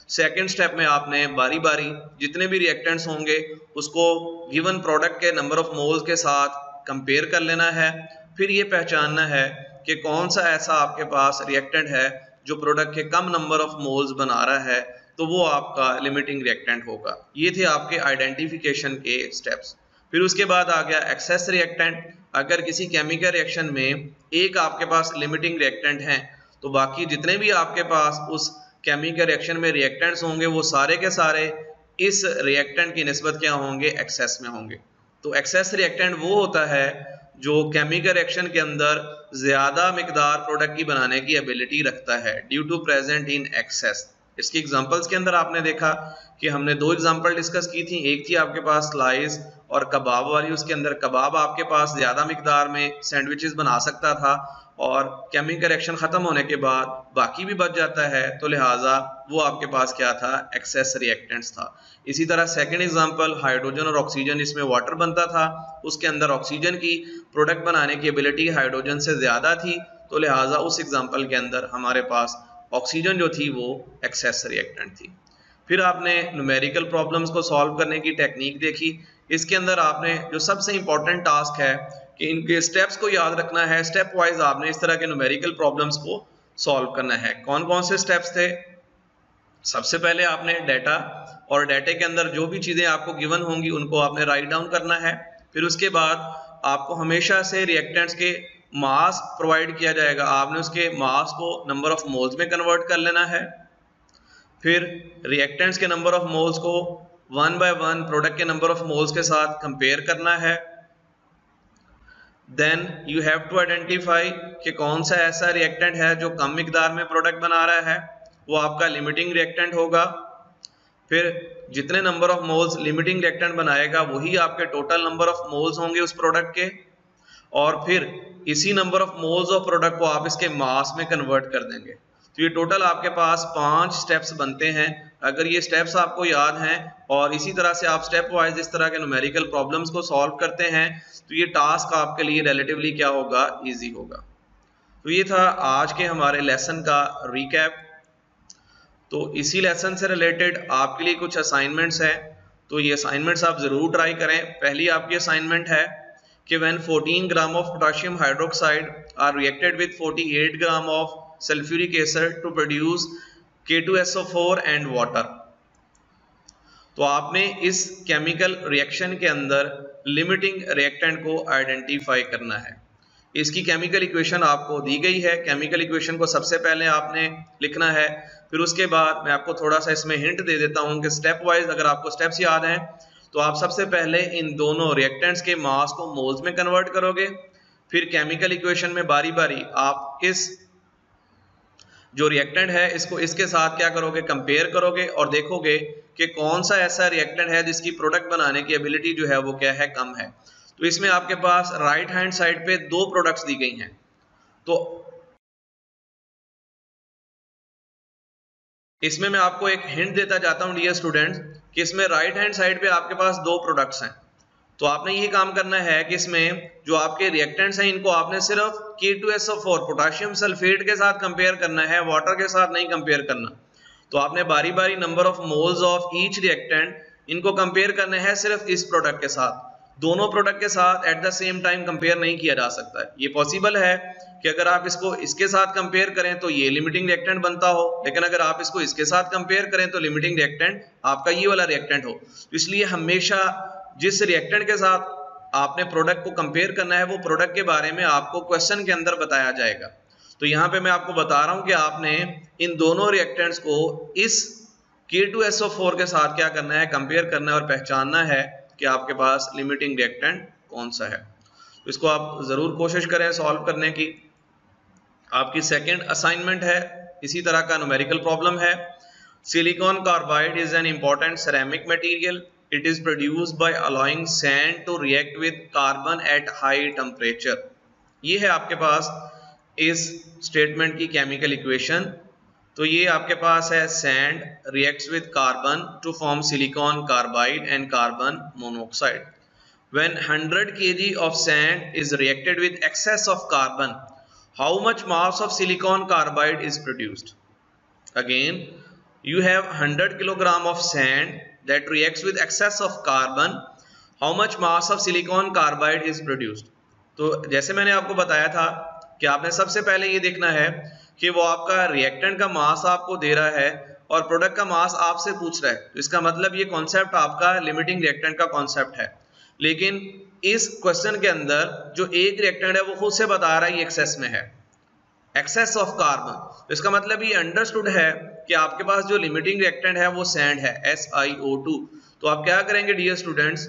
सेकंड स्टेप में आपने बारी बारी जितने भी रिएक्टेंट्स होंगे उसको गिवन प्रोडक्ट के नंबर ऑफ मोल्स के साथ कंपेयर कर लेना है। फिर ये पहचानना है कि कौन सा ऐसा आपके पास रिएक्टेंट है जो प्रोडक्ट के कम नंबर ऑफ मोल्स बना रहा है, तो वो आपका लिमिटिंग रिएक्टेंट होगा। ये थे आपके आइडेंटिफिकेशन के स्टेप्स। फिर उसके बाद आ गया एक्सेस रिएक्टेंट। अगर किसी केमिकल रिएक्शन में एक आपके पास लिमिटिंग रिएक्टेंट है तो बाकी जितने भी आपके पास उस केमिकल रिएक्शन में रिएक्टेंट्स होंगे वो सारे के सारे इस रिएक्टेंट की निस्बत क्या होंगे, एक्सेस में होंगे। तो एक्सेस रिएक्टेंट वो होता है जो केमिकल रिएक्शन के अंदर ज्यादा मिकदार प्रोडक्ट की बनाने की एबिलिटी रखता है due to present in excess. इसकी एग्जांपल्स के अंदर आपने देखा कि हमने दो एग्जांपल डिस्कस की थी, एक थी आपके पास स्लाइस और कबाब वाली। उसके अंदर कबाब आपके पास ज्यादा मिकदार में सैंडविचेस बना सकता था और केमिकल रिएक्शन खत्म होने के बाद बाकी भी बच जाता है, तो लिहाजा वो आपके पास क्या था, एक्सेस रिएक्टेंट्स था। इसी तरह सेकंड एग्जांपल हाइड्रोजन और ऑक्सीजन, इसमें वाटर बनता था, उसके अंदर ऑक्सीजन की प्रोडक्ट बनाने की एबिलिटी हाइड्रोजन से ज्यादा थी, तो लिहाजा उस एग्जांपल के अंदर हमारे पास ऑक्सीजन जो थी वो एक्सेस रिएक्टेंट थी। फिर आपने न्यूमेरिकल प्रॉब्लम्स को सॉल्व करने की टेक्निक देखी। इसके अंदर आपने जो सबसे इंपॉर्टेंट टास्क है कि इनके स्टेप्स को याद रखना है, स्टेप वाइज आपने इस तरह के न्यूमेरिकल प्रॉब्लम्स को सॉल्व करना है। कौन कौन से स्टेप्स थे? सबसे पहले आपने डाटा, और डाटे के अंदर जो भी चीजें आपको गिवन होंगी उनको आपने राइट डाउन करना है। फिर उसके बाद आपको हमेशा से रिएक्टेंट्स के मास प्रोवाइड किया जाएगा, आपने उसके मास को नंबर ऑफ मोल्स में कन्वर्ट कर लेना है। फिर रिएक्टेंट्स के नंबर ऑफ मोल्स को 1 by 1 प्रोडक्ट के नंबर ऑफ मोल्स के साथ कंपेयर करना है। Then you have to identify कि कौन सा ऐसा रिएक्टेंट है जो कम मिकदार में प्रोडक्ट बना रहा है, वो आपका लिमिटिंग रिएक्टेंट होगा। फिर जितने number of moles limiting reactant बनाएगा वही आपके टोटल नंबर ऑफ मोल्स होंगे उस प्रोडक्ट के, और फिर इसी number of moles of product को आप इसके मास में कन्वर्ट कर देंगे। तो ये टोटल आपके पास 5 स्टेप्स बनते हैं। अगर ये स्टेप्स आपको याद हैं और इसी तरह से आप स्टेप वाइज इस तरह के न्यूमेरिकल प्रॉब्लम्स को सॉल्व करते हैं तो ये टास्क आपके लिए रिलेटिवली क्या होगा, इजी होगा। तो ये था आज के हमारे लेसन का रिकैप। तो इसी लेसन से रिलेटेड आपके लिए कुछ असाइनमेंट्स हैं, तो ये असाइनमेंट्स आप जरूर ट्राई करें। पहली आपकी असाइनमेंट है कि when 14 gram of potassium hydroxide are reacted with 48 gram of sulfuric acid to produce K2SO4 and water, तो आपने इस केमिकल रिएक्शन के अंदर लिमिटिंग रिएक्टेंट को आइडेंटिफाई करना है। इसकी केमिकल इक्वेशन आपको दी गई है। केमिकल इक्वेशन को सबसे पहले आपने लिखना है, फिर उसके बाद मैं आपको थोड़ा सा इसमें हिंट दे देता हूं कि स्टेप वाइज अगर आपको स्टेप्स याद हैं तो आप सबसे पहले इन दोनों रिएक्टेंट्स के मास को मोल्स में कन्वर्ट करोगे। फिर केमिकल इक्वेशन में बारी बारी आप इस जो रिएक्टेंट है इसको इसके साथ क्या करोगे, कंपेयर करोगे और देखोगे कि कौन सा ऐसा रिएक्टेंट है जिसकी प्रोडक्ट बनाने की एबिलिटी जो है वो क्या है, कम है। तो इसमें आपके पास राइट हैंड साइड पे 2 प्रोडक्ट्स दी गई हैं। तो इसमें मैं आपको एक हिंट देता जाता हूं डियर स्टूडेंट्स कि इसमें राइट हैंड साइड पे आपके पास 2 प्रोडक्ट्स हैं। तो आपने ये काम करना है कि इसमें जो आपके रिएक्टेंट्स हैं इनको आपने सिर्फ K2SO4 पोटेशियम सल्फेट के साथ कंपेयर करना है, वाटर के साथ नहीं कंपेयर करना। तो आपने बारी बारी number of moles of each reactant इनको कंपेयर करना है सिर्फ इस प्रोडक्ट के साथ। दोनों प्रोडक्ट के साथ at the same time compare नहीं किया जा सकता है। ये पॉसिबल है कि अगर आप इसको इसके साथ कंपेयर करें तो ये लिमिटिंग रिएक्टेंट बनता हो, लेकिन अगर आप इसको इसके साथ कंपेयर करें तो लिमिटिंग रिएक्टेंट आपका ये वाला रिएक्टेंट हो। इसलिए हमेशा जिस रिएक्टेंट के साथ आपने प्रोडक्ट को कंपेयर करना है वो प्रोडक्ट के बारे में आपको क्वेश्चन के अंदर बताया जाएगा। तो यहाँ पे मैं आपको बता रहा हूँ कि आपने इन दोनों रिएक्टेंट्स को इस K2SO4 के साथ क्या करना है, कंपेयर करना है और पहचानना है कि आपके पास लिमिटिंग रिएक्टेंट कौन सा है। तो इसको आप जरूर कोशिश करें सॉल्व करने की। आपकी सेकंड असाइनमेंट है, इसी तरह का न्यूमेरिकल प्रॉब्लम है। Silicon carbide is an important ceramic material. It is produced by allowing sand to react with carbon at high temperature. ये है आपके पास इस स्टेटमेंट की केमिकल इक्वेशन। तो ये आपके पास है sand reacts with carbon to form silicon carbide and carbon monoxide. When 100 kg of sand is reacted with excess of carbon, how much mass of silicon carbide is produced? Again, you have 100 kg of sand that reacts with excess of carbon. How much mass of silicon carbide is produced? तो जैसे मैंने आपको बताया था कि आपने सबसे पहले ये देखना है कि वो आपका रिएक्टेंट का मास आपको दे रहा है और प्रोडक्ट का मास आपसे पूछ रहा है। तो इसका मतलब ये कॉन्सेप्ट आपका लिमिटिंग रिएक्टेंट का कॉन्सेप्ट है। लेकिन इस क्वेश्चन के अंदर जो एक रिएक्टेंट है वो खुद से बता रहा है ये एक्सेस में है, एक्सेस ऑफ कार्बन। तो इसका मतलब ये अंडरस्टूड है कि आपके पास जो लिमिटिंग रिएक्टेंट है वो सैंड है, SiO2। तो आप क्या करेंगे डियर स्टूडेंट्स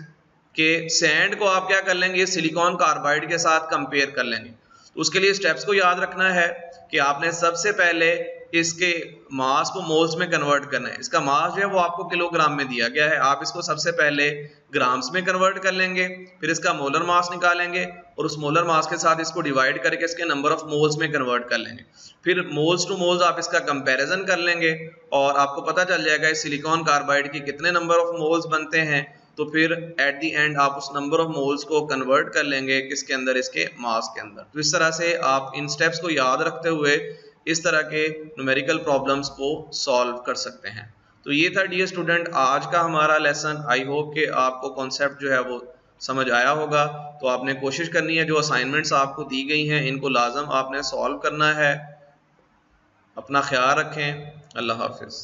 कि सैंड को आप क्या कर लेंगे, सिलिकॉन कार्बाइड के साथ कंपेयर कर लेंगे। तो उसके लिए स्टेप्स को याद रखना है कि आपने सबसे पहले इसके मास को मोल्स में कन्वर्ट करना है। इसका मास जो है वो आपको किलोग्राम में दिया गया है, आप इसको सबसे पहले ग्राम्स में कन्वर्ट कर लेंगे, फिर इसका मोलर मास निकालेंगे और उस मोलर मास के साथ इसको डिवाइड करके इसके नंबर ऑफ मोल्स में कन्वर्ट कर लेंगे। फिर मोल्स टू मोल्स आप इसका कंपैरिजन कर लेंगे और आपको पता चल जाएगा इस सिलिकॉन कार्बाइड के कितने नंबर ऑफ मोल्स बनते हैं। तो फिर एट द एंड आप उस नंबर ऑफ मोल्स को कन्वर्ट कर लेंगे किसके अंदर, इसके मास के अंदर। तो इस तरह से आप इन स्टेप्स को याद रखते हुए इस तरह के न्यूमेरिकल प्रॉब्लम्स को सॉल्व कर सकते हैं। तो ये था डियर स्टूडेंट आज का हमारा लेसन। आई होप कि आपको कॉन्सेप्ट जो है वो समझ आया होगा। तो आपने कोशिश करनी है जो असाइनमेंट्स आपको दी गई हैं इनको लाजम आपने सॉल्व करना है। अपना ख्याल रखें। अल्लाह हाफिज़।